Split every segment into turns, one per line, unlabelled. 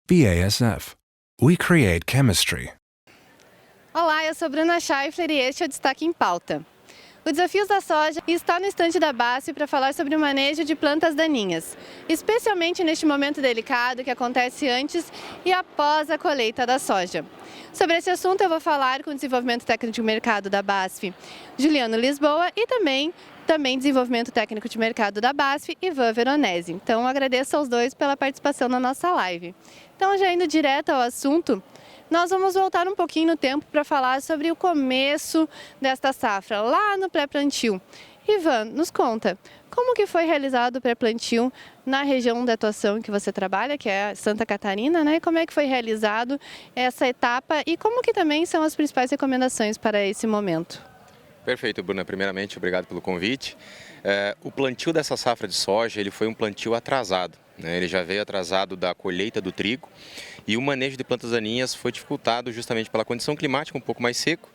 BASF. We create chemistry.
Olá, eu sou Bruna Scheifler e este é o Destaque em Pauta. O Desafios da Soja está no estande da BASF para falar sobre o manejo de plantas daninhas, especialmente neste momento delicado que acontece antes e após a colheita da soja. Sobre esse assunto eu vou falar com o Desenvolvimento Técnico de Mercado da BASF, Juliano Lisboa, e também Desenvolvimento Técnico de Mercado da BASF, Ivan Veronese. Então agradeço aos dois pela participação na nossa live. Então, já indo direto ao assunto, nós vamos voltar um pouquinho no tempo para falar sobre o começo desta safra, lá no pré-plantio. Ivan, nos conta, como que foi realizado o pré-plantio na região de atuação que você trabalha, que é Santa Catarina, né? Como é que foi realizado essa etapa e como que também são as principais recomendações para esse momento?
Perfeito, Bruna. Primeiramente, obrigado pelo convite. O plantio dessa safra de soja, ele foi um plantio atrasado, né? Ele já veio atrasado da colheita do trigo e o manejo de plantas daninhas foi dificultado justamente pela condição climática um pouco mais seco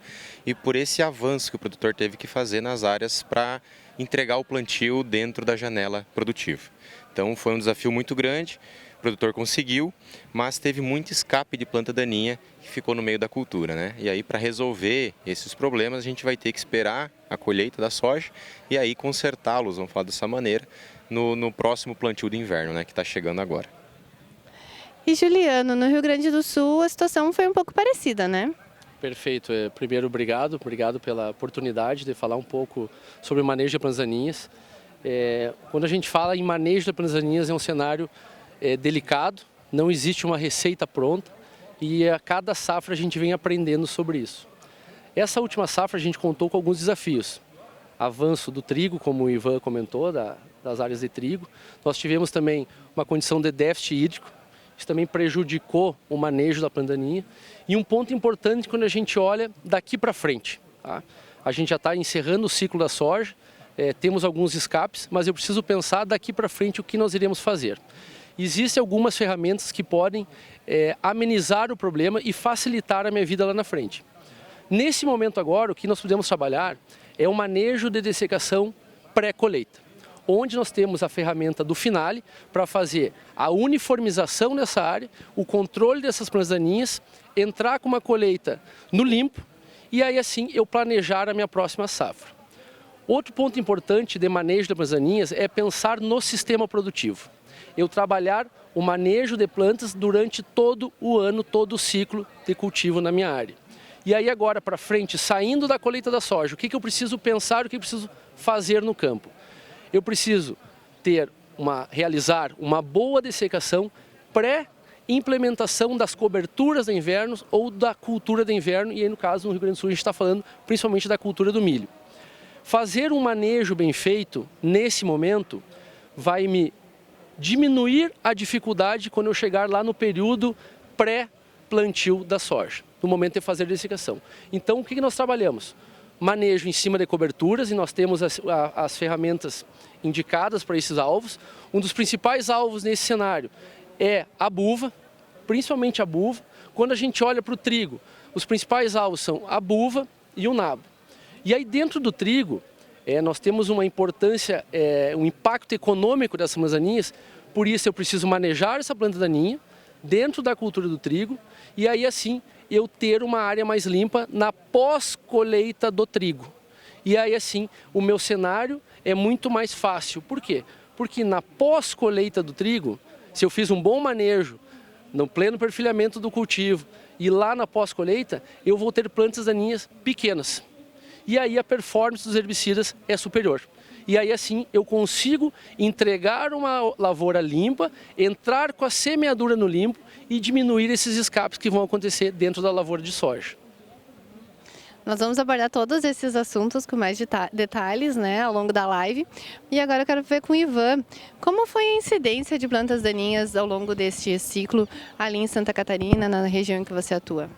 e por esse avanço que o produtor teve que fazer nas áreas para entregar o plantio dentro da janela produtiva. Então foi um desafio muito grande. O produtor conseguiu, mas teve muito escape de planta daninha que ficou no meio da cultura, né? E aí, para resolver esses problemas, a gente vai ter que esperar a colheita da soja e aí consertá-los, vamos falar dessa maneira, no próximo plantio de inverno, né? Que está chegando agora.
E Juliano, no Rio Grande do Sul a situação foi um pouco parecida, né?
Perfeito. Primeiro, obrigado pela oportunidade de falar um pouco sobre o manejo de plantas daninhas. Quando a gente fala em manejo de plantas daninhas, é um cenário delicado, não existe uma receita pronta e a cada safra a gente vem aprendendo sobre isso. Essa última safra a gente contou com alguns desafios. Avanço do trigo, como o Ivan comentou, das áreas de trigo. Nós tivemos também uma condição de déficit hídrico, isso também prejudicou o manejo da planta daninha. E um ponto importante quando a gente olha daqui para frente, tá? A gente já está encerrando o ciclo da soja, temos alguns escapes, mas eu preciso pensar daqui para frente o que nós iremos fazer. Existem algumas ferramentas que podem amenizar o problema e facilitar a minha vida lá na frente. Nesse momento agora, o que nós podemos trabalhar é o manejo de dessecação pré-colheita, onde nós temos a ferramenta do Finale para fazer a uniformização dessa área, o controle dessas plantas daninhas, entrar com uma colheita no limpo e aí assim eu planejar a minha próxima safra. Outro ponto importante de manejo de plantas daninhas é pensar no sistema produtivo. Eu trabalhar o manejo de plantas durante todo o ano, todo o ciclo de cultivo na minha área. E aí agora para frente, saindo da colheita da soja, o que eu preciso pensar, o que eu preciso fazer no campo? Eu preciso realizar uma boa dessecação pré-implementação das coberturas de inverno ou da cultura de inverno, e aí no caso no Rio Grande do Sul a gente está falando principalmente da cultura do milho. Fazer um manejo bem feito nesse momento vai me diminuir a dificuldade quando eu chegar lá no período pré-plantio da soja, no momento de fazer a dessecação. Então, o que nós trabalhamos? Manejo em cima de coberturas e nós temos as ferramentas indicadas para esses alvos. Um dos principais alvos nesse cenário é a buva, principalmente a buva. Quando a gente olha para o trigo, os principais alvos são a buva e o nabo. E aí dentro do trigo, nós temos uma importância, um impacto econômico dessas plantas daninhas, por isso eu preciso manejar essa planta daninha dentro da cultura do trigo e aí assim eu ter uma área mais limpa na pós-colheita do trigo. E aí assim o meu cenário é muito mais fácil. Por quê? Porque na pós-colheita do trigo, se eu fiz um bom manejo, no pleno perfilhamento do cultivo e lá na pós-colheita, eu vou ter plantas daninhas pequenas. E aí a performance dos herbicidas é superior. E aí assim eu consigo entregar uma lavoura limpa, entrar com a semeadura no limpo e diminuir esses escapes que vão acontecer dentro da lavoura de soja.
Nós vamos abordar todos esses assuntos com mais detalhes, né, ao longo da live. E agora eu quero ver com o Ivan, como foi a incidência de plantas daninhas ao longo deste ciclo ali em Santa Catarina, na região em que você atua?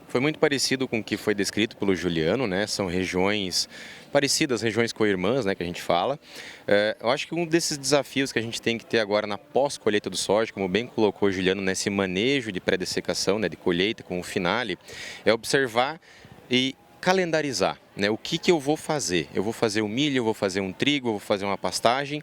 Foi muito parecido com o que foi descrito pelo Juliano, né? São regiões parecidas, regiões co-irmãs, né, que a gente fala. Eu acho que um desses desafios que a gente tem que ter agora na pós-colheita do soja, como bem colocou o Juliano, nesse manejo de pré-dessecação, né, de colheita com o Finale, é observar e calendarizar, né, o que eu vou fazer? Eu vou fazer um milho, eu vou fazer um trigo, eu vou fazer uma pastagem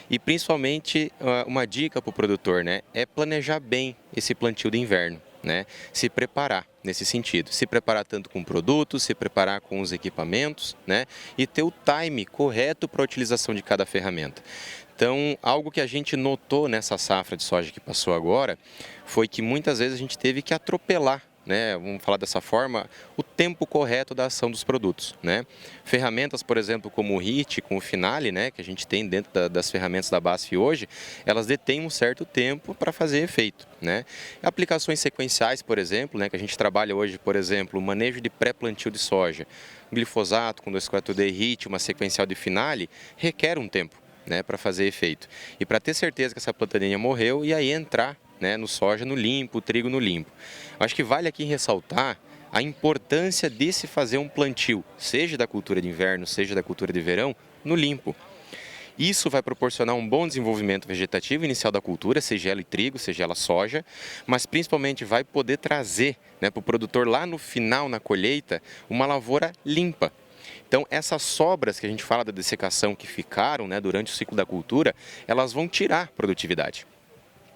e principalmente uma dica para o produtor, né, é planejar bem esse plantio de inverno, né, se preparar nesse sentido, se preparar tanto com produtos, se preparar com os equipamentos, né, e ter o time correto para a utilização de cada ferramenta. Então, algo que a gente notou nessa safra de soja que passou agora foi que muitas vezes a gente teve que atropelar, né, vamos falar dessa forma, o tempo correto da ação dos produtos, né? Ferramentas, por exemplo, como o HIT, com o Finale, né, que a gente tem dentro das ferramentas da BASF hoje, elas detêm um certo tempo para fazer efeito, né? Aplicações sequenciais, por exemplo, né, que a gente trabalha hoje, por exemplo, o manejo de pré-plantio de soja, glifosato com 2,4-D HIT, uma sequencial de Finale, requer um tempo, né, para fazer efeito. E para ter certeza que essa planta daninha morreu e aí entrar, né, no soja no limpo, o trigo no limpo. Acho que vale aqui ressaltar a importância de se fazer um plantio, seja da cultura de inverno, seja da cultura de verão, no limpo. Isso vai proporcionar um bom desenvolvimento vegetativo inicial da cultura, seja ela trigo, seja ela soja, mas principalmente vai poder trazer, né, para o produtor lá no final, na colheita, uma lavoura limpa. Então, essas sobras que a gente fala da dessecação que ficaram, né, durante o ciclo da cultura, elas vão tirar produtividade.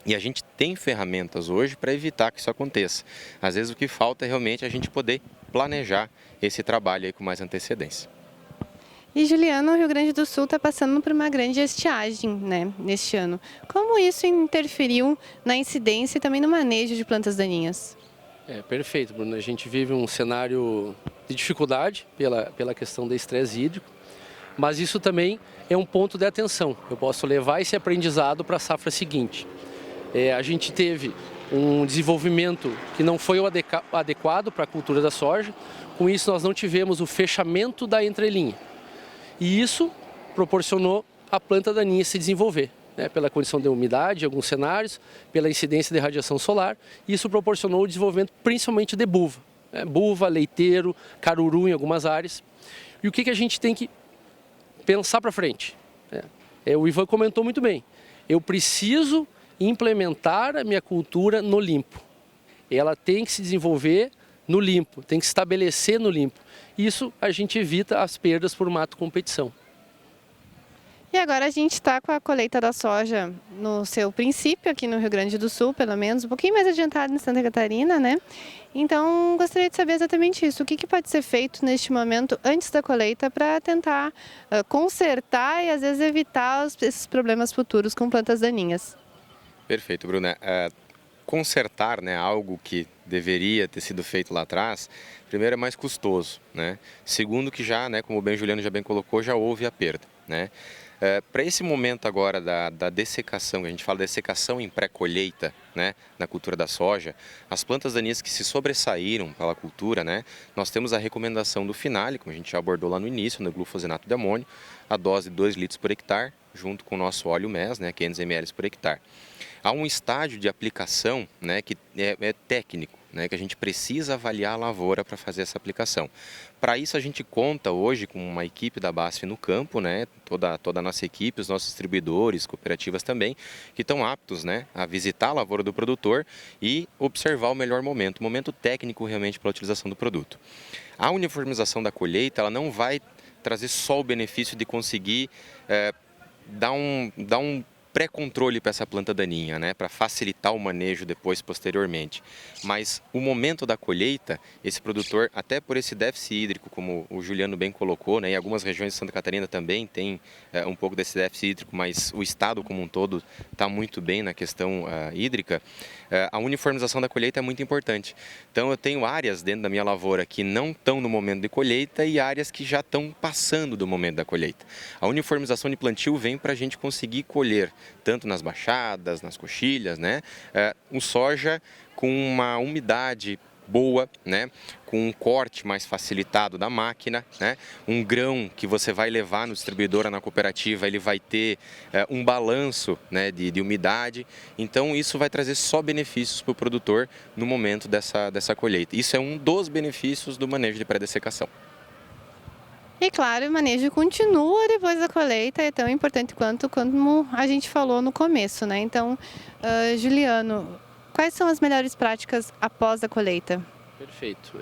E a gente tem ferramentas hoje para evitar que isso aconteça. Às vezes o que falta é realmente a gente poder planejar esse trabalho aí com mais antecedência.
E Juliano, o Rio Grande do Sul está passando por uma grande estiagem, né, neste ano. Como isso interferiu na incidência e também no manejo de plantas daninhas?
Perfeito, Bruno. A gente vive um cenário de dificuldade pela questão do estresse hídrico, mas isso também é um ponto de atenção. Eu posso levar esse aprendizado para a safra seguinte. A gente teve um desenvolvimento que não foi o adequado para a cultura da soja, com isso nós não tivemos o fechamento da entrelinha. E isso proporcionou a planta daninha se desenvolver, né, pela condição de umidade em alguns cenários, pela incidência de radiação solar, e isso proporcionou o desenvolvimento principalmente de buva, né, buva, leiteiro, caruru em algumas áreas. E o que a gente tem que pensar para frente? O Ivan comentou muito bem, eu preciso implementar a minha cultura no limpo. Ela tem que se desenvolver no limpo, tem que se estabelecer no limpo. Isso a gente evita as perdas por mato competição.
E agora a gente está com a colheita da soja no seu princípio aqui no Rio Grande do Sul, pelo menos, um pouquinho mais adiantado em Santa Catarina, né? Então, gostaria de saber exatamente isso. O que pode ser feito neste momento, antes da colheita, para tentar consertar e, às vezes, evitar esses problemas futuros com plantas daninhas?
Perfeito, Bruna. Consertar, né, algo que deveria ter sido feito lá atrás, primeiro é mais custoso, né? Segundo que já, né, como o Juliano já bem colocou, já houve a perda, né? Para esse momento agora da dessecação, que a gente fala dessecação em pré-colheita, né, na cultura da soja, as plantas daninhas que se sobressaíram pela cultura, né, nós temos a recomendação do Finale, como a gente já abordou lá no início, no glufosinato de amônio, a dose de 2 litros por hectare, junto com o nosso óleo MES, né, 500 ml por hectare. Há um estágio de aplicação, né, que é técnico, né, que a gente precisa avaliar a lavoura para fazer essa aplicação. Para isso a gente conta hoje com uma equipe da BASF no campo, né, toda a nossa equipe, os nossos distribuidores, cooperativas também, que estão aptos, né, a visitar a lavoura do produtor e observar o melhor momento, o momento técnico realmente para a utilização do produto. A uniformização da colheita, ela não vai trazer só o benefício de conseguir dar um pré-controle para essa planta daninha, né, para facilitar o manejo depois, posteriormente. Mas o momento da colheita, esse produtor, até por esse déficit hídrico, como o Juliano bem colocou, né, em algumas regiões de Santa Catarina também tem um pouco desse déficit hídrico, mas o estado como um todo está muito bem na questão hídrica, a uniformização da colheita é muito importante. Então eu tenho áreas dentro da minha lavoura que não estão no momento de colheita e áreas que já estão passando do momento da colheita. A uniformização de plantio vem para a gente conseguir colher, tanto nas baixadas, nas coxilhas, né, um soja com uma umidade boa, né, com um corte mais facilitado da máquina, né, um grão que você vai levar no distribuidor ou na cooperativa, ele vai ter um balanço, né, de umidade, então isso vai trazer só benefícios para o produtor no momento dessa colheita. Isso é um dos benefícios do manejo de pré-dessecação.
E claro, o manejo continua depois da colheita, é tão importante quanto como a gente falou no começo, né? Então, Juliano, quais são as melhores práticas após a colheita?
Perfeito.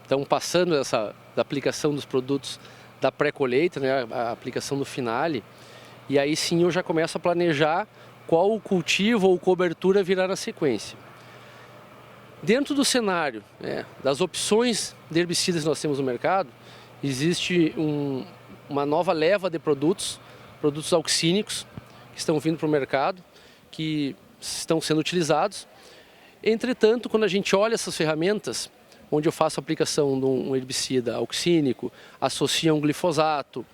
Então, passando da aplicação dos produtos da pré-colheita, né, a aplicação do finale, e aí sim eu já começo a planejar qual o cultivo ou cobertura virá na sequência. Dentro do cenário, das opções de herbicidas que nós temos no mercado, existe uma nova leva de produtos auxínicos, que estão vindo para o mercado, que estão sendo utilizados. Entretanto, quando a gente olha essas ferramentas, onde eu faço a aplicação de um herbicida auxínico, associo a um glifosato,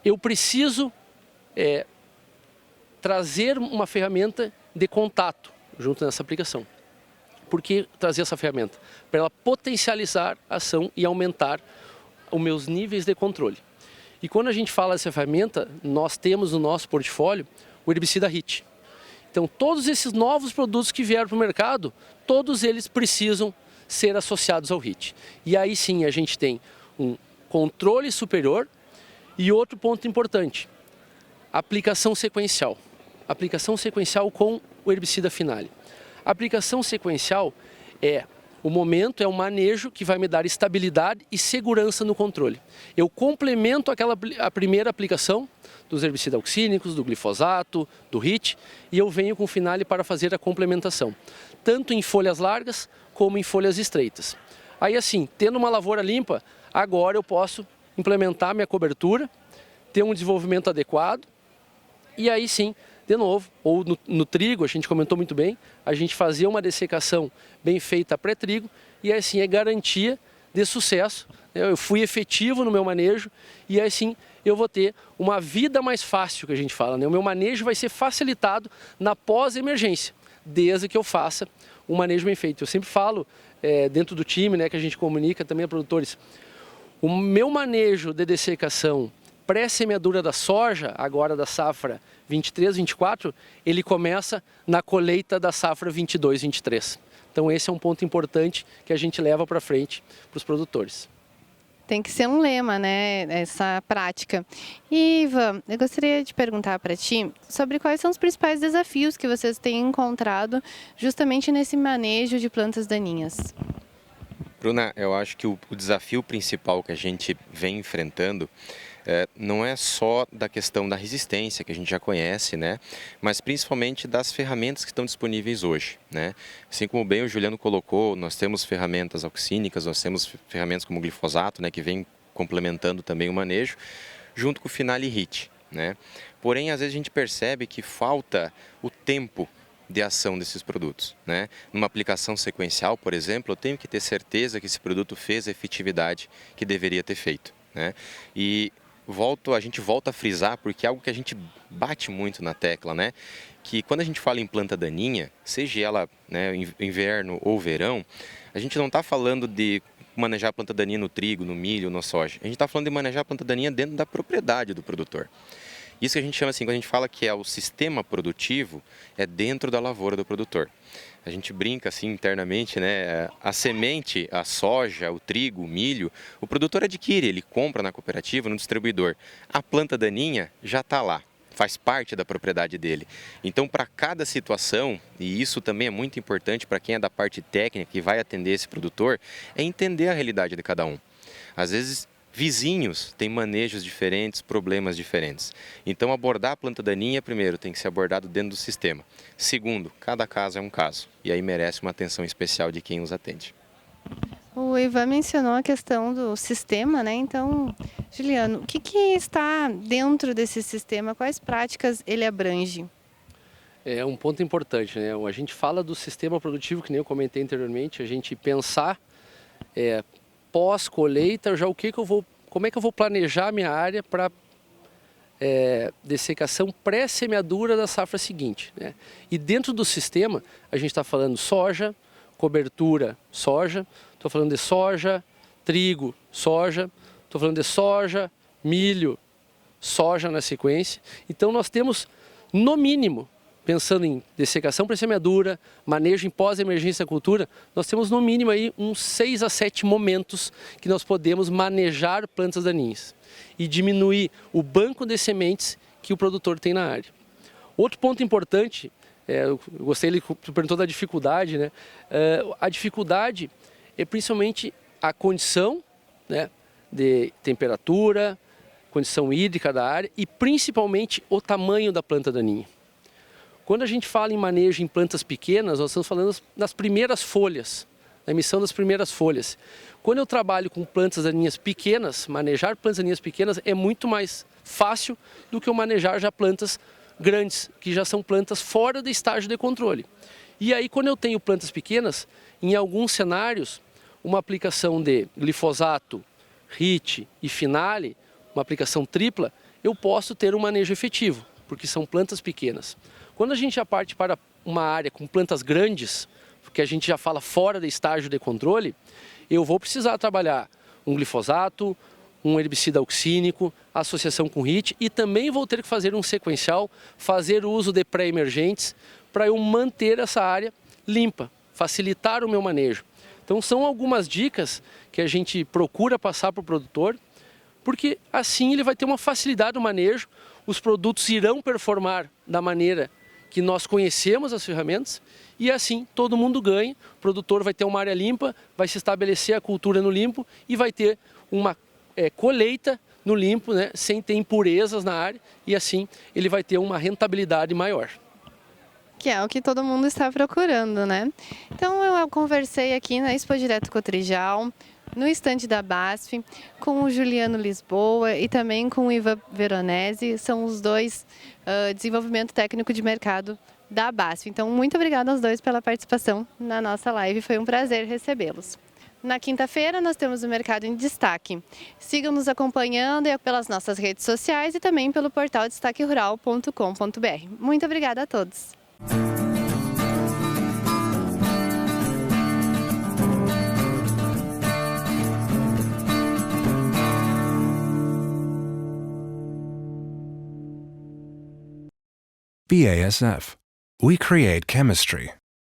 eu preciso trazer uma ferramenta de contato junto nessa aplicação. Por que trazer essa ferramenta? Para ela potencializar a ação e aumentar os meus níveis de controle. E quando a gente fala dessa ferramenta, nós temos no nosso portfólio o herbicida HIT. Então, todos esses novos produtos que vieram para o mercado, todos eles precisam ser associados ao HIT. E aí sim a gente tem um controle superior e outro ponto importante, aplicação sequencial. Aplicação sequencial com o herbicida finale. A aplicação sequencial é o manejo que vai me dar estabilidade e segurança no controle. Eu complemento a primeira aplicação dos herbicidas auxínicos, do glifosato, do HIT, e eu venho com o finale para fazer a complementação, tanto em folhas largas como em folhas estreitas. Aí assim, tendo uma lavoura limpa, agora eu posso implementar minha cobertura, ter um desenvolvimento adequado, e aí sim, de novo, ou no trigo, a gente comentou muito bem, a gente fazia uma dessecação bem feita pré-trigo e assim é garantia de sucesso. Eu fui efetivo no meu manejo e assim eu vou ter uma vida mais fácil, que a gente fala, né? O meu manejo vai ser facilitado na pós-emergência, desde que eu faça um manejo bem feito. Eu sempre falo dentro do time, né, que a gente comunica também a produtores, o meu manejo de dessecação pré-semeadura da soja, agora da safra 23, 24, ele começa na colheita da safra 22, 23. Então esse é um ponto importante que a gente leva para frente para os produtores.
Tem que ser um lema, né, essa prática. E Ivan, eu gostaria de perguntar para ti sobre quais são os principais desafios que vocês têm encontrado justamente nesse manejo de plantas daninhas.
Bruna, eu acho que o desafio principal que a gente vem enfrentando não é só da questão da resistência, que a gente já conhece, né? Mas principalmente das ferramentas que estão disponíveis hoje, né? Assim como bem o Juliano colocou, nós temos ferramentas auxínicas, nós temos ferramentas como o glifosato, né, que vem complementando também o manejo, junto com o Finale HIT, né? Porém, às vezes a gente percebe que falta o tempo de ação desses produtos, né? Numa aplicação sequencial, por exemplo, eu tenho que ter certeza que esse produto fez a efetividade que deveria ter feito, né? E a gente volta a frisar, porque é algo que a gente bate muito na tecla, né? Que quando a gente fala em planta daninha, seja ela, né, inverno ou verão, a gente não está falando de manejar a planta daninha no trigo, no milho, na soja. A gente está falando de manejar a planta daninha dentro da propriedade do produtor. Isso que a gente chama assim, quando a gente fala que é o sistema produtivo, é dentro da lavoura do produtor. A gente brinca assim internamente, né? A semente, a soja, o trigo, o milho, o produtor adquire, ele compra na cooperativa, no distribuidor. A planta daninha já está lá, faz parte da propriedade dele. Então, para cada situação, e isso também é muito importante para quem é da parte técnica e vai atender esse produtor, é entender a realidade de cada um. Às vezes, vizinhos têm manejos diferentes, problemas diferentes. Então, abordar a planta daninha, primeiro, tem que ser abordado dentro do sistema. Segundo, cada caso é um caso. E aí merece uma atenção especial de quem os atende.
O Ivan mencionou a questão do sistema, né? Então, Juliano, o que está dentro desse sistema? Quais práticas ele abrange?
É um ponto importante, né? A gente fala do sistema produtivo, que nem eu comentei anteriormente, a gente pensar pós-colheita, já como é que eu vou planejar a minha área para dessecação pré-semeadura da safra seguinte, né? E dentro do sistema, a gente está falando soja, cobertura soja, estou falando de soja, trigo, soja, estou falando de soja, milho, soja na sequência. Então nós temos, no mínimo, pensando em dessecação pré-semeadura, manejo em pós-emergência da cultura, nós temos no mínimo aí uns 6 a 7 momentos que nós podemos manejar plantas daninhas e diminuir o banco de sementes que o produtor tem na área. Outro ponto importante, eu gostei, ele perguntou da dificuldade, né? A dificuldade é principalmente a condição, né, de temperatura, condição hídrica da área e principalmente o tamanho da planta daninha. Quando a gente fala em manejo em plantas pequenas, nós estamos falando das primeiras folhas, da emissão das primeiras folhas. Quando eu trabalho com plantas daninhas pequenas, manejar plantas daninhas pequenas é muito mais fácil do que eu manejar já plantas grandes, que já são plantas fora do estágio de controle. E aí, quando eu tenho plantas pequenas, em alguns cenários, uma aplicação de glifosato, HIT e Finale, uma aplicação tripla, eu posso ter um manejo efetivo, porque são plantas pequenas. Quando a gente já parte para uma área com plantas grandes, que a gente já fala fora do estágio de controle, eu vou precisar trabalhar um glifosato, um herbicida auxínico, associação com HIT e também vou ter que fazer um sequencial, fazer uso de pré-emergentes para eu manter essa área limpa, facilitar o meu manejo. Então são algumas dicas que a gente procura passar para o produtor, porque assim ele vai ter uma facilidade no manejo, os produtos irão performar da maneira que nós conhecemos as ferramentas e assim todo mundo ganha, o produtor vai ter uma área limpa, vai se estabelecer a cultura no limpo e vai ter uma colheita no limpo, né, sem ter impurezas na área e assim ele vai ter uma rentabilidade maior.
Que é o que todo mundo está procurando, né? Então eu conversei aqui na Expo Direto Cotrijal, no estande da BASF, com o Juliano Lisboa e também com o Ivan Veronese, são os dois desenvolvimento técnico de mercado da BASF. Então, muito obrigada aos dois pela participação na nossa live, foi um prazer recebê-los. Na quinta-feira nós temos o Mercado em Destaque. Sigam nos acompanhando pelas nossas redes sociais e também pelo portal destaquerural.com.br. Muito obrigada a todos.
BASF. We create chemistry.